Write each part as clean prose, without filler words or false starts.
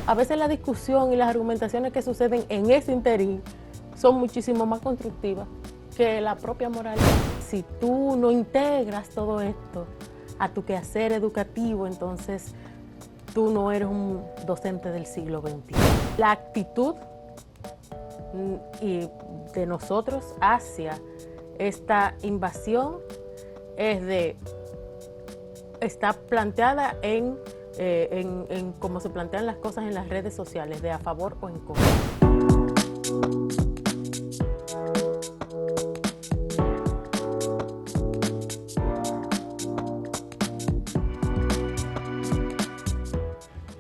a veces la discusión y las argumentaciones que suceden en ese interín son muchísimo más constructivas que la propia moralidad. Si tú no integras todo esto a tu quehacer educativo, entonces tú no eres un docente del siglo XXI. La actitud de nosotros hacia esta invasión está planteada en cómo se plantean las cosas en las redes sociales, de a favor o en contra.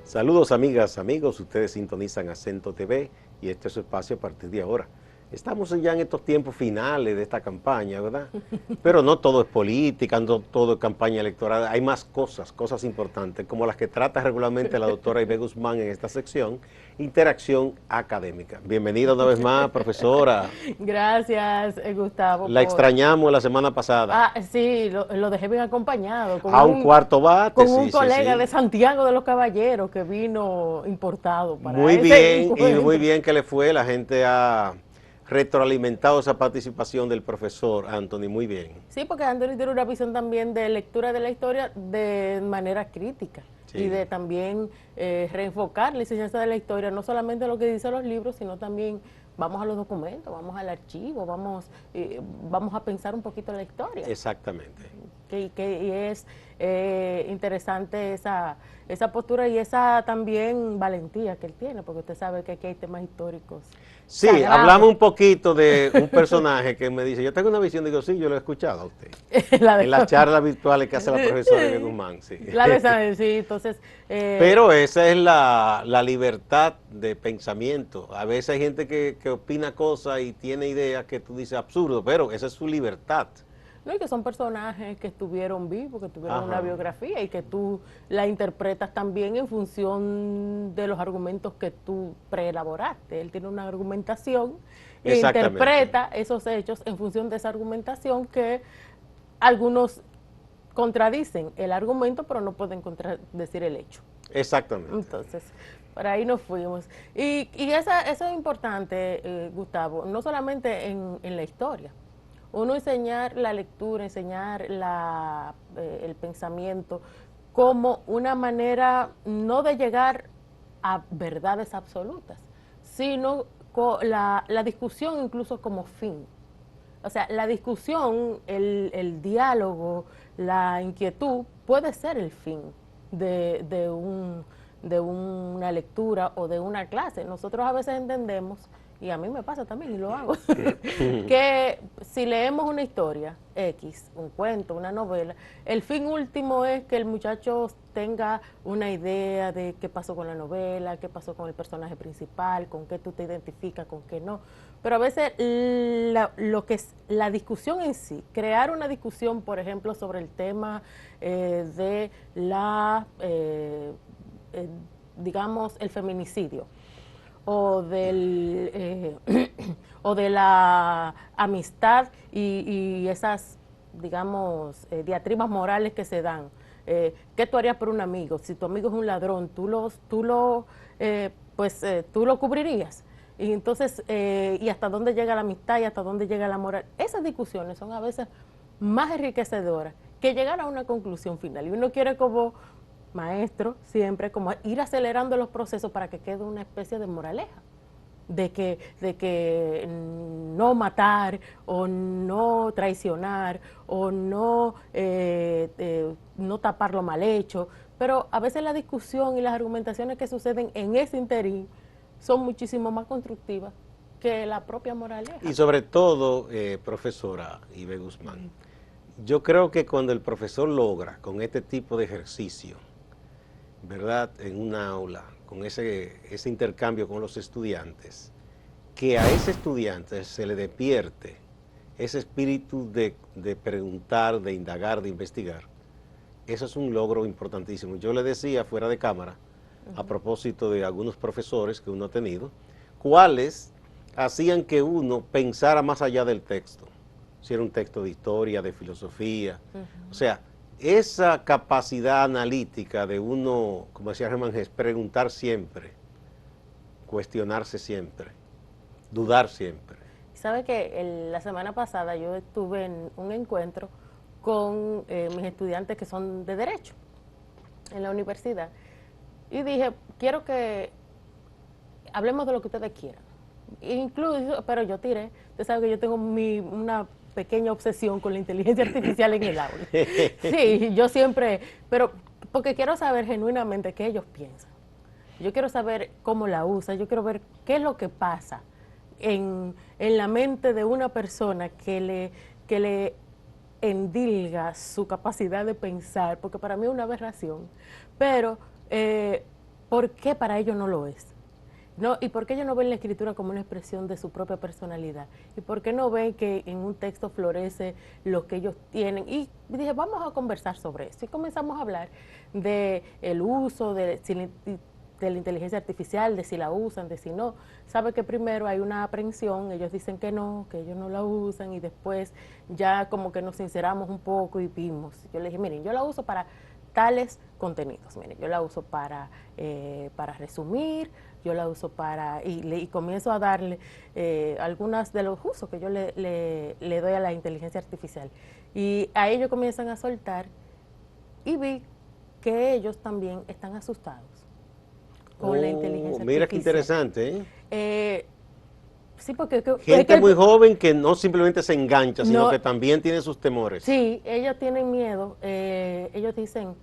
Saludos amigas, amigos, ustedes sintonizan Acento TV y este es su espacio a partir de ahora. Estamos ya en estos tiempos finales de esta campaña, ¿verdad? Pero no todo es política, no todo es campaña electoral, hay más cosas importantes, como las que trata regularmente la doctora Ibe Guzmán en esta sección, interacción académica. Bienvenida una vez más, profesora. Gracias, Gustavo. La extrañamos la semana pasada. Sí, lo dejé bien acompañado. Con un cuarto bate. Con un colega de Santiago de los Caballeros que vino importado para muy bien, y muy bien que le fue, la gente ha retroalimentado esa participación del profesor Anthony, muy bien. Sí, porque Anthony tiene una visión también de lectura de la historia de manera crítica, sí, y de también reenfocar la enseñanza de la historia, no solamente lo que dicen los libros, sino también vamos a los documentos, vamos al archivo, vamos a pensar un poquito en la historia. Exactamente. Y es interesante esa postura y esa también valentía que él tiene, porque usted sabe que aquí hay temas históricos. Sí, sagrados. Hablamos un poquito de un personaje que me dice, yo tengo una visión, digo, sí, yo lo he escuchado a usted. En las charlas virtuales que hace la profesora Ibe Guzmán, sí. Sí, entonces... Pero esa es la libertad de pensamiento. A veces hay gente que opina cosas y tiene ideas que tú dices absurdo, pero esa es su libertad. No, y que son personajes que estuvieron vivos, que tuvieron una biografía y que tú la interpretas también en función de los argumentos que tú preelaboraste. Él tiene una argumentación e interpreta esos hechos en función de esa argumentación que algunos contradicen el argumento, pero no pueden contradecir el hecho. Exactamente. Entonces, por ahí nos fuimos. Y eso es importante, Gustavo, no solamente en la historia. Uno enseñar la lectura, enseñar el pensamiento como una manera no de llegar a verdades absolutas, sino la discusión incluso como fin. O sea, la discusión, el diálogo, la inquietud puede ser el fin de una lectura o de una clase. Nosotros a veces entendemos, y a mí me pasa también y lo hago, que si leemos una historia X, un cuento, una novela, el fin último es que el muchacho tenga una idea de qué pasó con la novela, qué pasó con el personaje principal, con qué tú te identificas, con qué no. Pero a veces lo que es la discusión en sí, crear una discusión, por ejemplo, sobre el tema de digamos, el feminicidio, o o de la amistad y esas, digamos, diatribas morales que se dan. ¿Qué tú harías por un amigo? Si tu amigo es un ladrón, tú lo cubrirías. Y entonces, ¿y hasta dónde llega la amistad y hasta dónde llega la moral? Esas discusiones son a veces más enriquecedoras que llegar a una conclusión final. Y uno quiere como maestro siempre como ir acelerando los procesos para que quede una especie de moraleja, de que no matar o no traicionar o no tapar lo mal hecho, pero a veces la discusión y las argumentaciones que suceden en ese interín son muchísimo más constructivas que la propia moraleja. Y sobre todo, profesora Ibe Guzmán, yo creo que cuando el profesor logra con este tipo de ejercicio, ¿verdad?, en una aula, con ese intercambio con los estudiantes, que a ese estudiante se le despierte ese espíritu de preguntar, de indagar, de investigar, eso es un logro importantísimo. Yo le decía fuera de cámara, a propósito de algunos profesores que uno ha tenido, cuáles hacían que uno pensara más allá del texto, si era un texto de historia, de filosofía, o sea, esa capacidad analítica de uno, como decía Germán Gess, preguntar siempre, cuestionarse siempre, dudar siempre. Sabe que la semana pasada yo estuve en un encuentro con mis estudiantes que son de Derecho en la universidad y dije, quiero que hablemos de lo que ustedes quieran. Incluso, pero yo tiré, usted sabe que yo tengo una pequeña obsesión con la inteligencia artificial en el aula. Sí, yo siempre, pero porque quiero saber genuinamente qué ellos piensan. Yo quiero saber cómo la usan, yo quiero ver qué es lo que pasa en la mente de una persona que le endilga su capacidad de pensar, porque para mí es una aberración, pero ¿por qué para ellos no lo es? ¿No? ¿Y por qué ellos no ven la escritura como una expresión de su propia personalidad? ¿Y por qué no ven que en un texto florece lo que ellos tienen? Y dije, vamos a conversar sobre eso. Y comenzamos a hablar de el uso de la inteligencia artificial, de si la usan, de si no. Sabe que primero hay una aprensión, ellos dicen que ellos no la usan, y después ya como que nos sinceramos un poco y vimos. Yo les dije, miren, yo la uso para tales contenidos, miren, yo la uso para resumir, yo la uso y comienzo a darle algunas de los usos que yo le doy a la inteligencia artificial. Y a ellos comienzan a soltar y vi que ellos también están asustados con la inteligencia artificial. Mira qué interesante, Sí, porque gente muy joven que no simplemente se engancha, sino no, que también tiene sus temores. Sí, ellos tienen miedo. Ellos dicen,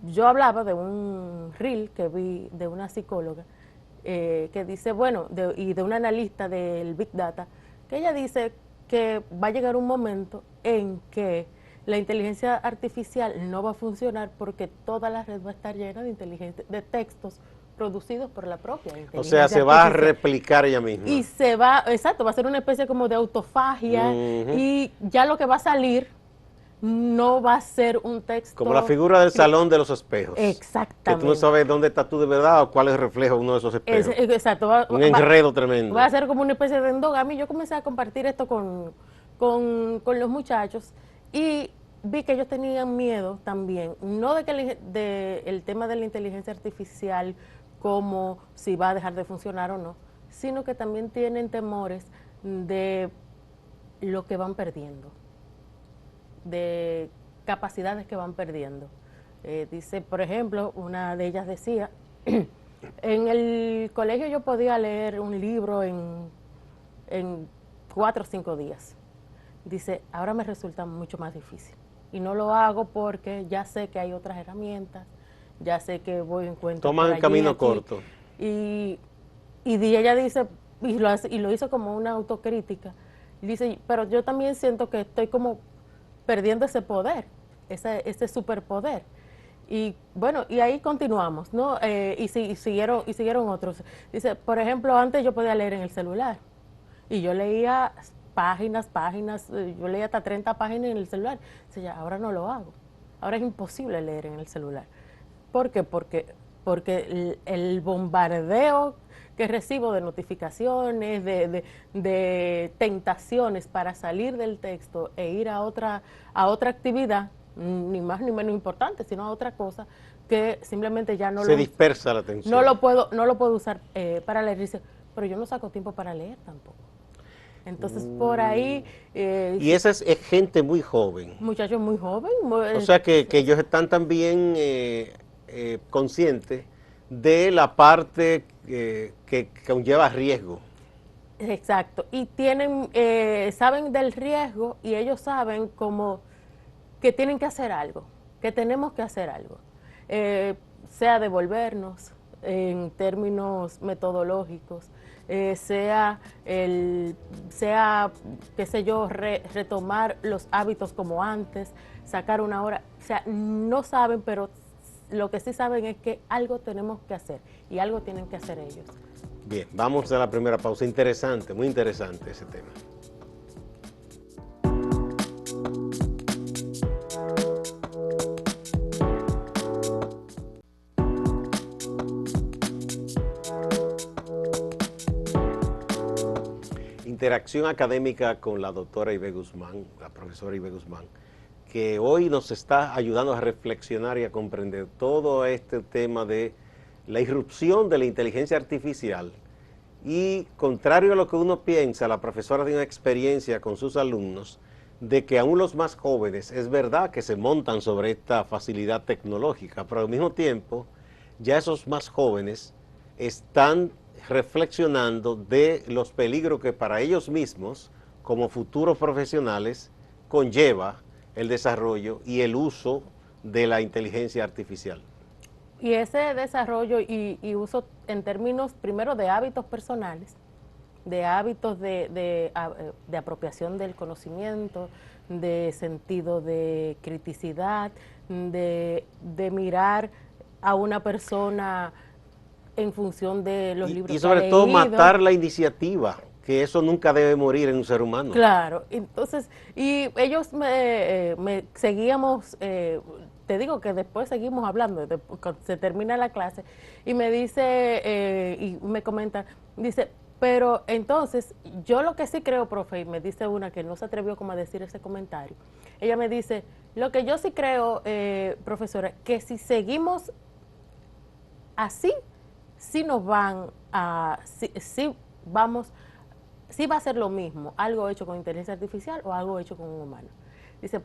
yo hablaba de un reel que vi de una psicóloga que dice, bueno, y de una analista del Big Data, que ella dice que va a llegar un momento en que la inteligencia artificial no va a funcionar porque toda la red va a estar llena de textos producidos por la propia inteligencia artificial. O sea, se va a replicar ella misma. Y va a ser una especie como de autofagia, y ya lo que va a salir no va a ser un texto. Como la figura del salón de los espejos. Exactamente. Que tú no sabes dónde estás tú de verdad o cuál es el reflejo de uno de esos espejos. Exacto. Un enredo tremendo. Va a ser como una especie de endogamia. Yo comencé a compartir esto con los muchachos y vi que ellos tenían miedo también, no de el tema de la inteligencia artificial, como si va a dejar de funcionar o no, sino que también tienen temores de lo que van perdiendo, de capacidades que van perdiendo. Dice, por ejemplo, una de ellas decía, en el colegio yo podía leer un libro en 4 o 5 días. Dice, ahora me resulta mucho más difícil. Y no lo hago porque ya sé que hay otras herramientas, ya sé que voy en cuenta. Toman el camino corto. Y ella dice, y lo hizo como una autocrítica, dice, pero yo también siento que estoy como perdiendo ese poder, ese superpoder. Y bueno, y ahí continuamos, ¿no? Y siguieron otros. Dice, por ejemplo, antes yo podía leer en el celular y yo leía páginas, yo leía hasta 30 páginas en el celular. Dice, ya, ahora no lo hago. Ahora es imposible leer en el celular. ¿Por qué? Porque el bombardeo que recibo de notificaciones, de tentaciones para salir del texto e ir a otra actividad, ni más ni menos importante, sino a otra cosa, que simplemente ya no se dispersa la atención. No lo puedo usar para leer. Dice, pero yo no saco tiempo para leer tampoco. Entonces, por ahí... y esa es gente muy joven. Muchachos muy jóvenes. O sea, que ellos están también conscientes de la parte que conlleva riesgo. Exacto. Y saben del riesgo, y ellos saben como que tienen que hacer algo, que tenemos que hacer algo. Sea devolvernos en términos metodológicos, sea, qué sé yo, retomar los hábitos como antes, sacar una hora. O sea, no saben, pero lo que sí saben es que algo tenemos que hacer y algo tienen que hacer ellos. Bien, vamos a la primera pausa. Interesante, muy interesante ese tema. Interacción académica con la doctora Ibe Guzmán, la profesora Ibe Guzmán, que hoy nos está ayudando a reflexionar y a comprender todo este tema de la irrupción de la inteligencia artificial y, contrario a lo que uno piensa, la profesora tiene una experiencia con sus alumnos de que aún los más jóvenes es verdad que se montan sobre esta facilidad tecnológica, pero al mismo tiempo ya esos más jóvenes están reflexionando de los peligros que para ellos mismos, como futuros profesionales, conlleva el desarrollo y el uso de la inteligencia artificial. Y ese desarrollo y uso en términos primero de hábitos personales, de hábitos de apropiación del conocimiento, de sentido de criticidad, de mirar a una persona en función de los libros Y sobre que ha todo leído. matar la iniciativa, que eso nunca debe morir en un ser humano. Claro, entonces, y ellos me seguíamos, te digo que después seguimos hablando, cuando se termina la clase, y me dice, y me comenta, dice, pero entonces, yo lo que sí creo, profe, y me dice una que no se atrevió como a decir ese comentario, ella me dice, lo que yo sí creo, profesora, que si seguimos así, sí nos van a, sí vamos, sí va a ser lo mismo, algo hecho con inteligencia artificial o algo hecho con un humano. Dice,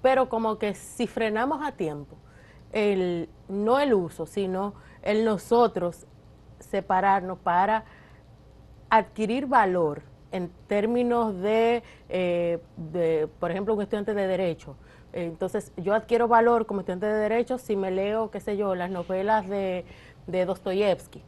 pero como que si frenamos a tiempo, no el uso, sino el nosotros separarnos para adquirir valor en términos por ejemplo, un estudiante de Derecho. Entonces, yo adquiero valor como estudiante de Derecho si me leo, qué sé yo, las novelas de Dostoyevsky.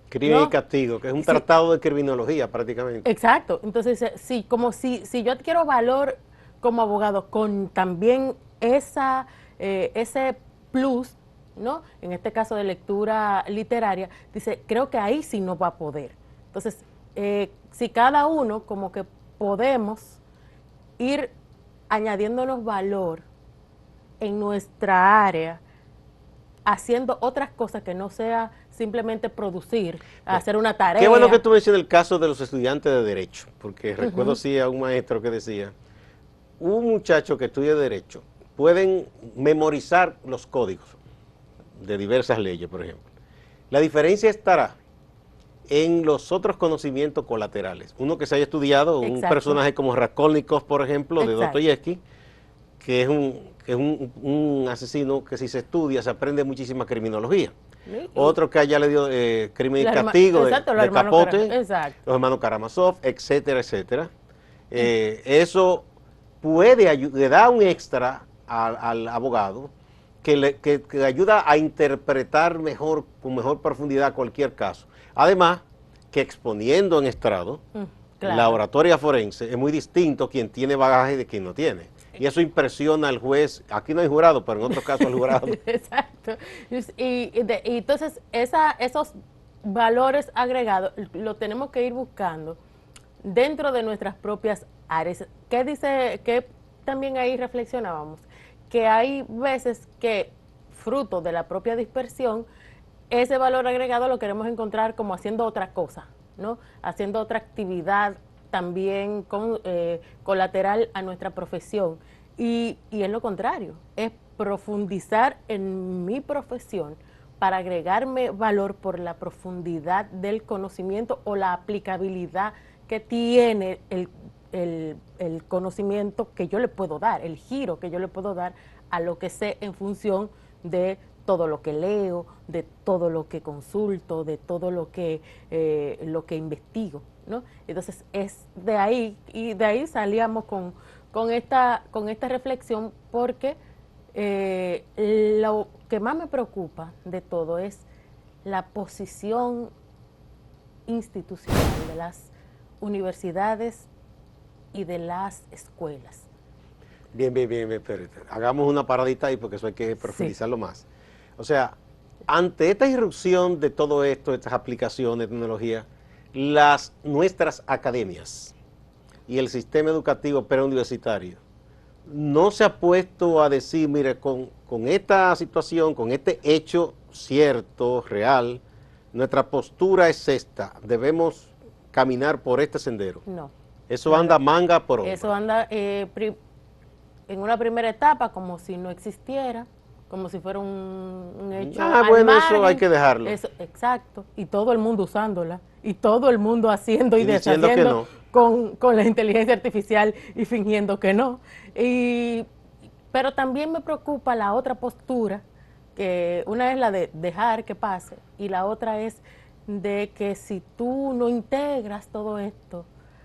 Crimen y ¿No? castigo, que es un Sí, tratado de criminología prácticamente. exacto. Entonces, sí, como si yo adquiero valor como abogado con también ese plus, ¿no? En este caso de lectura literaria, dice, creo que ahí sí no va a poder. Entonces, si cada uno como que podemos ir añadiéndonos valor en nuestra área, haciendo otras cosas que no sea simplemente producir, hacer una tarea. Qué bueno que tú mencionas el caso de los estudiantes de Derecho, porque recuerdo sí a un maestro que decía, un muchacho que estudia Derecho pueden memorizar los códigos de diversas leyes, por ejemplo. La diferencia estará en los otros conocimientos colaterales. Uno que se haya estudiado, un personaje como Raskolnikov, por ejemplo, de Dostoyevsky, que es un asesino que si se estudia se aprende muchísima criminología. Otro que haya leído Crimen y Castigo de Capote, los hermanos Karamazov, etcétera, etcétera. Eso le da un extra al abogado que ayuda a interpretar mejor, con mejor profundidad cualquier caso. Además, que exponiendo en estrado, la oratoria forense es muy distinto quien tiene bagaje de quien no tiene. Y eso impresiona al juez. Aquí no hay jurado, pero en otros casos al jurado. Exacto. Y entonces esos valores agregados lo tenemos que ir buscando dentro de nuestras propias áreas. ¿Qué dice? Que también ahí reflexionábamos, que hay veces que fruto de la propia dispersión, ese valor agregado lo queremos encontrar como haciendo otra cosa, ¿no? Haciendo otra actividad también colateral a nuestra profesión. Y es lo contrario, es profundizar en mi profesión para agregarme valor por la profundidad del conocimiento o la aplicabilidad que tiene el conocimiento que yo le puedo dar, el giro que yo le puedo dar a lo que sé en función de todo lo que leo, de todo lo que consulto, de todo lo que investigo, ¿no? Entonces es de ahí, y de ahí salíamos con esta reflexión, porque lo que más me preocupa de todo es la posición institucional de las universidades y de las escuelas. Bien, espérate. Hagamos una paradita ahí porque eso hay que profundizarlo más. O sea, ante esta irrupción de todo esto, estas aplicaciones de tecnología, nuestras academias y el sistema educativo preuniversitario no se ha puesto a decir, mire, con esta situación, con este hecho cierto, real, nuestra postura es esta, debemos caminar por este sendero. No. Eso anda manga por hombro. Eso anda en una primera etapa como si no existiera, como si fuera un hecho Bueno, al eso hay margen. que dejarlo. Eso, exacto, y todo el mundo usándola, y todo el mundo haciendo y diciendo que deshaciendo no. con la inteligencia artificial y fingiendo que no. Y, pero también me preocupa la otra postura, que una es la de dejar que pase, y la otra es de que si tú no integras todo esto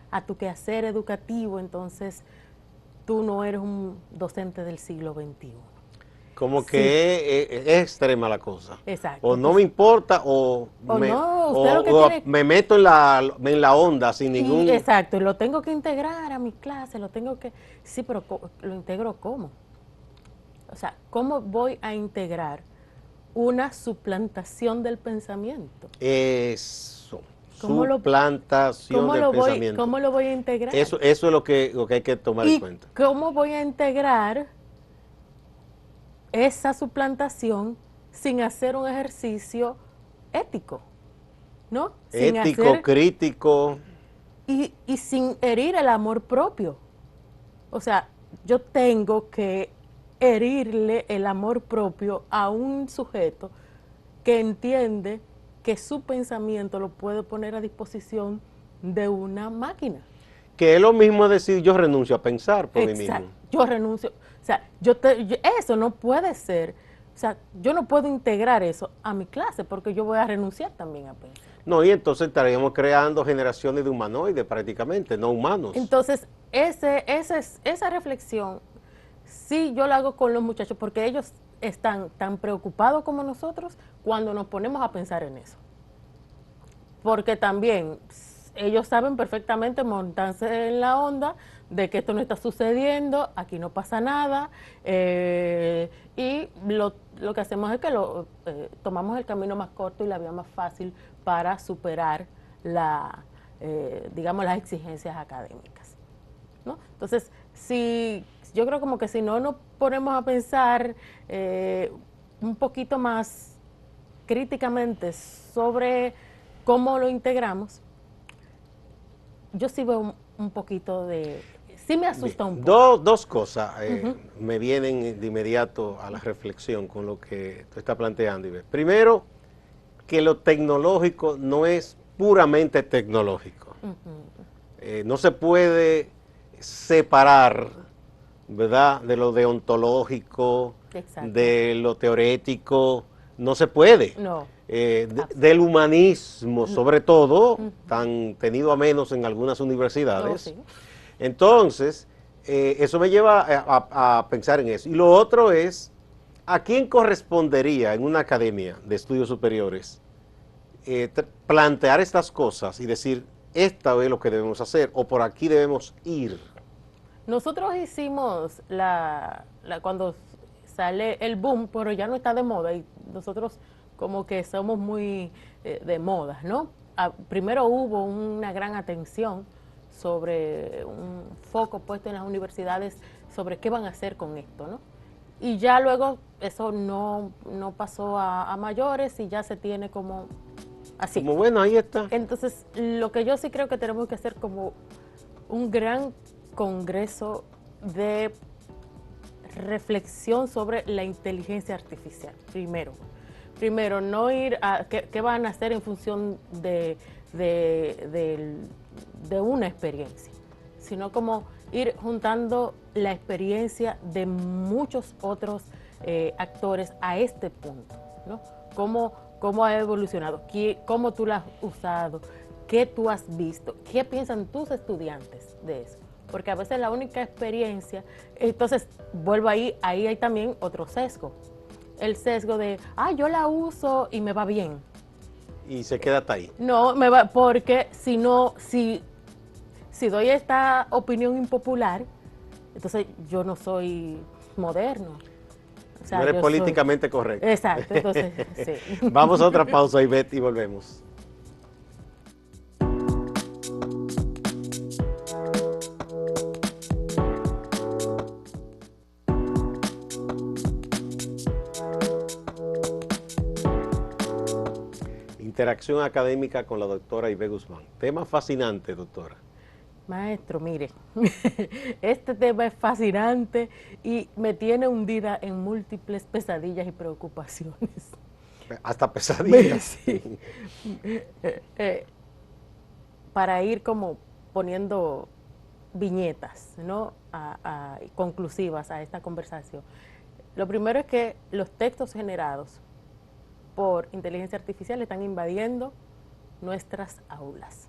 a tu quehacer educativo, entonces tú no eres un docente del siglo XXI. Como Sí, que es extrema la cosa. exacto. O no me Entonces, importa o no, usted lo que tiene, me meto en la onda sin y ningún... exacto, lo tengo que integrar a mi clase, lo tengo que, sí, pero lo integro ¿cómo? O sea, ¿cómo voy a integrar una suplantación del pensamiento? Eso, ¿Cómo lo, suplantación del pensamiento. cómo lo voy a integrar? Eso es lo que hay que tomar en ¿Y cuenta. cómo voy a integrar esa suplantación sin hacer un ejercicio ético, ¿no? Sin Ético, hacer crítico. y sin herir el amor propio. O sea, yo tengo que herirle el amor propio a un sujeto que entiende que su pensamiento lo puede poner a disposición de una máquina. Que es lo mismo decir yo renuncio a pensar por mí mismo. Exacto. Yo renuncio. O sea, eso no puede ser. O sea, yo no puedo integrar eso a mi clase porque yo voy a renunciar también a pensar. No, y entonces estaríamos creando generaciones de humanoides prácticamente, no humanos. Entonces, esa reflexión, sí yo la hago con los muchachos porque ellos están tan preocupados como nosotros cuando nos ponemos a pensar en eso. Porque también ellos saben perfectamente montarse en la onda de que esto no está sucediendo, aquí no pasa nada, y lo que hacemos es que tomamos el camino más corto y la vía más fácil para superar digamos, las exigencias académicas, ¿no? Entonces, yo creo como que si no nos ponemos a pensar un poquito más críticamente sobre cómo lo integramos, yo sí veo un poquito sí me asusta un poco. Dos cosas me vienen de inmediato a la reflexión con lo que tú estás planteando, Iber. Primero, que lo tecnológico no es puramente tecnológico. No se puede separar, ¿verdad?, de lo deontológico, Exacto. de lo teorético, no se puede. No. Del humanismo, sobre todo, tan tenido a menos en algunas universidades. Sí. Entonces, eso me lleva a pensar en eso. Y lo otro es, ¿a quién correspondería en una academia de estudios superiores plantear estas cosas y decir, esta es lo que debemos hacer o por aquí debemos ir? Nosotros hicimos cuando sale el boom, pero ya no está de moda y nosotros como que somos muy de moda, ¿no? Primero hubo una gran atención sobre un foco puesto en las universidades sobre qué van a hacer con esto, ¿no? Y ya luego eso no pasó a mayores y ya se tiene como así. Como bueno, ahí está. Entonces, lo que yo sí creo que tenemos que hacer como un gran congreso de reflexión sobre la inteligencia artificial, primero. Primero, no ir a qué van a hacer en función de una experiencia, sino como ir juntando la experiencia de muchos otros actores a este punto, ¿no? Cómo ha evolucionado, cómo tú la has usado, qué tú has visto, qué piensan tus estudiantes de eso. Porque a veces la única experiencia, entonces vuelvo ahí hay también otro sesgo. El sesgo de, yo la uso y me va bien. Y se queda hasta ahí. No, porque si doy esta opinión impopular, entonces yo no soy moderno. O sea, no eres políticamente correcto. Exacto, entonces, sí. Vamos a otra pausa, Ivette, y volvemos. Interacción académica con la doctora Ivette Guzmán. Tema fascinante, doctora. Maestro, mire, este tema es fascinante y me tiene hundida en múltiples pesadillas y preocupaciones. Hasta pesadillas. Sí. Para ir como poniendo viñetas, ¿no? Conclusivas a esta conversación. Lo primero es que los textos generados por inteligencia artificial están invadiendo nuestras aulas.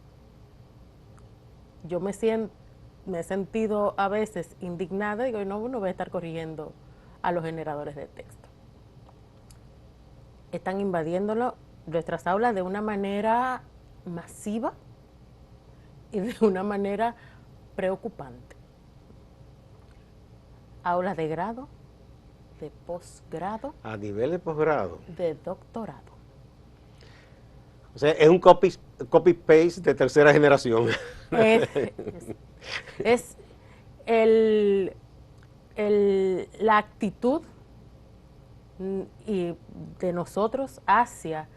Yo me he sentido a veces indignada, digo, no voy a estar corrigiendo a los generadores de texto. Están invadiendo nuestras aulas de una manera masiva y de una manera preocupante. Aulas de grado, de posgrado. A nivel de posgrado. De doctorado. O sea, es un copy-paste de tercera generación. Es la actitud y de nosotros hacia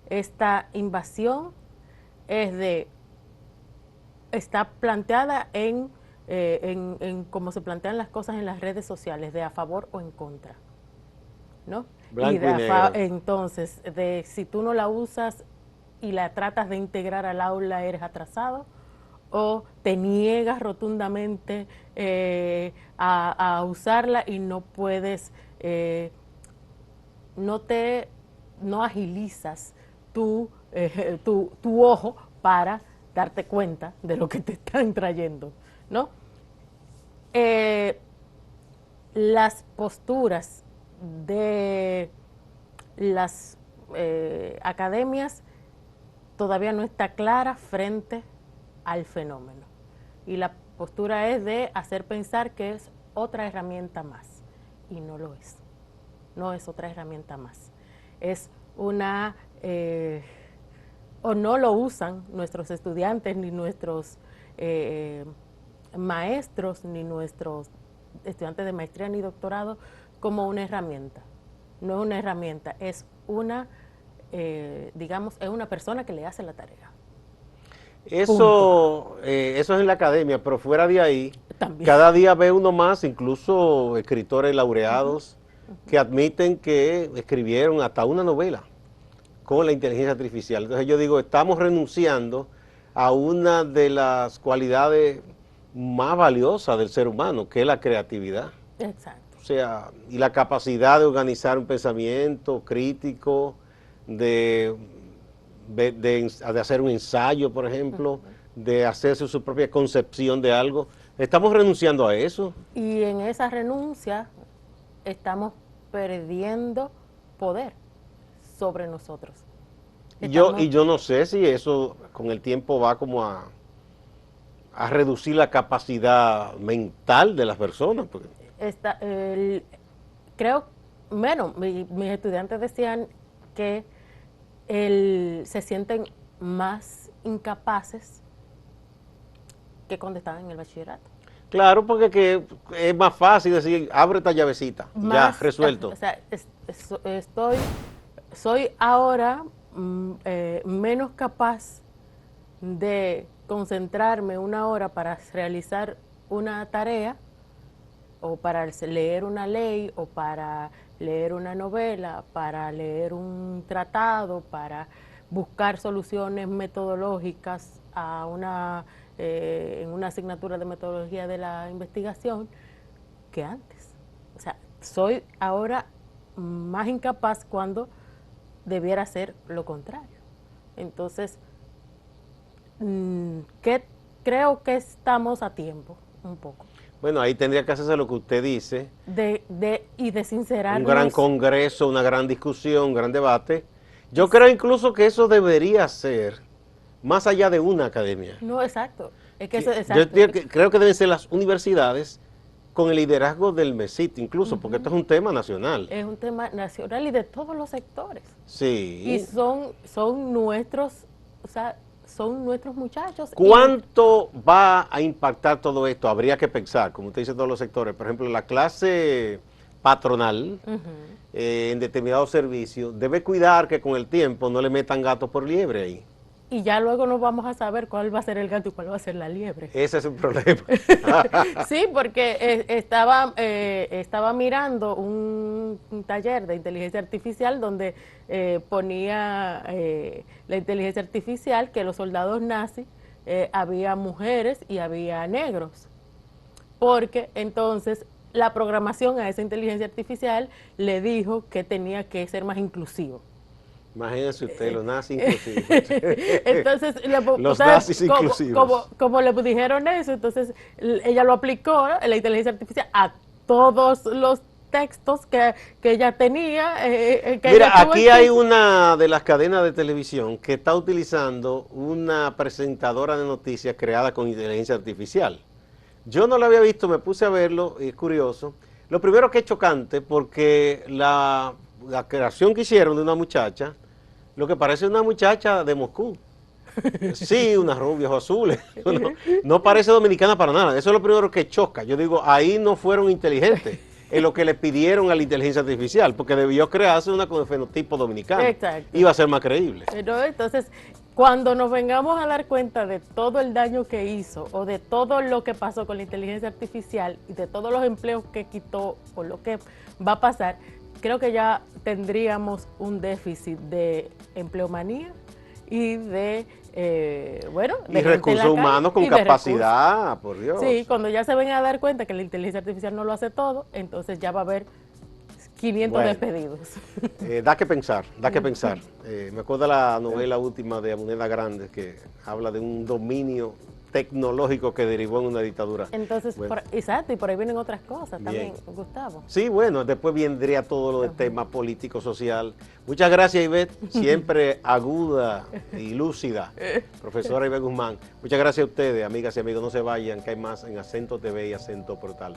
esta invasión está planteada en cómo se plantean las cosas en las redes sociales, de a favor o en contra, ¿no? Blanco y negro. Entonces, si tú no la usas y la tratas de integrar al aula, eres atrasado, o te niegas rotundamente a usarla y no puedes, no agilizas tu ojo para darte cuenta de lo que te están trayendo, ¿no? Las posturas de las academias todavía no está clara frente al fenómeno. Y la postura es de hacer pensar que es otra herramienta más. Y no lo es. No es otra herramienta más. Es una... o no lo usan nuestros estudiantes, ni nuestros maestros, ni nuestros estudiantes de maestría ni doctorado como una herramienta. No es una herramienta, es una, digamos, es una persona que le hace la tarea. Eso es en la academia, pero fuera de ahí, También. Cada día ve uno más, incluso escritores laureados, que admiten que escribieron hasta una novela con la inteligencia artificial. Entonces yo digo, estamos renunciando a una de las cualidades más valiosas del ser humano, que es la creatividad. Exacto. O sea, y la capacidad de organizar un pensamiento crítico, de hacer un ensayo, por ejemplo, de hacerse su propia concepción de algo. Estamos renunciando a eso. Y en esa renuncia estamos perdiendo poder sobre nosotros. Yo no sé si eso con el tiempo va como a reducir la capacidad mental de las personas. Porque... creo, bueno, mis estudiantes decían que se sienten más incapaces que cuando estaban en el bachillerato. Claro, porque es más fácil decir, abre esta llavecita, ya, resuelto. O sea, soy ahora menos capaz de concentrarme una hora para realizar una tarea, o para leer una ley, o para leer una novela, para leer un tratado, para buscar soluciones metodológicas en una asignatura de metodología de la investigación, que antes. O sea, soy ahora más incapaz cuando debiera ser lo contrario. Entonces, creo que estamos a tiempo, un poco. Bueno, ahí tendría que hacerse lo que usted dice. Y de sincerarnos. Un gran congreso, una gran discusión, un gran debate. Yo creo incluso que eso debería ser más allá de una academia. No, exacto. Es que creo que deben ser las universidades con el liderazgo del MESIT incluso, porque esto es un tema nacional. Es un tema nacional y de todos los sectores. Sí. Y son nuestros, o sea, son nuestros muchachos. ¿Cuánto va a impactar todo esto? Habría que pensar, como usted dice, todos los sectores. Por ejemplo, la clase patronal en determinados servicios debe cuidar que con el tiempo no le metan gato por liebre ahí. y ya luego no vamos a saber cuál va a ser el gato y cuál va a ser la liebre. Ese es un problema. Sí, porque estaba mirando un taller de inteligencia artificial donde ponía la inteligencia artificial que los soldados nazis había mujeres y había negros, porque entonces la programación a esa inteligencia artificial le dijo que tenía que ser más inclusivo. Imagínese usted, los nazis inclusivos. Entonces, Los nazis inclusivos. como le dijeron eso, entonces ella lo aplicó, la inteligencia artificial, a todos los textos que ella tenía. Mira, aquí hay una de las cadenas de televisión que está utilizando una presentadora de noticias creada con inteligencia artificial. Yo no lo había visto, me puse a verlo, y es curioso. Lo primero que es chocante, porque la creación que hicieron de una muchacha, lo que parece una muchacha de Moscú. Sí, unas rubias o azules. No parece dominicana para nada. Eso es lo primero que choca. Yo digo, ahí no fueron inteligentes en lo que le pidieron a la inteligencia artificial, porque debió crearse una con el fenotipo dominicano. Exacto. Iba a ser más creíble. Pero entonces, cuando nos vengamos a dar cuenta de todo el daño que hizo o de todo lo que pasó con la inteligencia artificial y de todos los empleos que quitó o lo que va a pasar, creo que ya tendríamos un déficit de empleomanía y de, y recursos humanos con capacidad, por Dios. Sí, cuando ya se ven a dar cuenta que la inteligencia artificial no lo hace todo, entonces ya va a haber 500 despedidos. Da que pensar, da que pensar. Me acuerdo de la novela última de Moneda Grande que habla de un dominio tecnológico que derivó en una dictadura. Entonces, exacto, y por ahí vienen otras cosas también, Gustavo. Sí, bueno, después vendría todo lo de tema político, social. Muchas gracias, Ivette, siempre aguda y lúcida, profesora Ivette Guzmán. Muchas gracias a ustedes, amigas y amigos, no se vayan, que hay más en Acento TV y Acento Portal.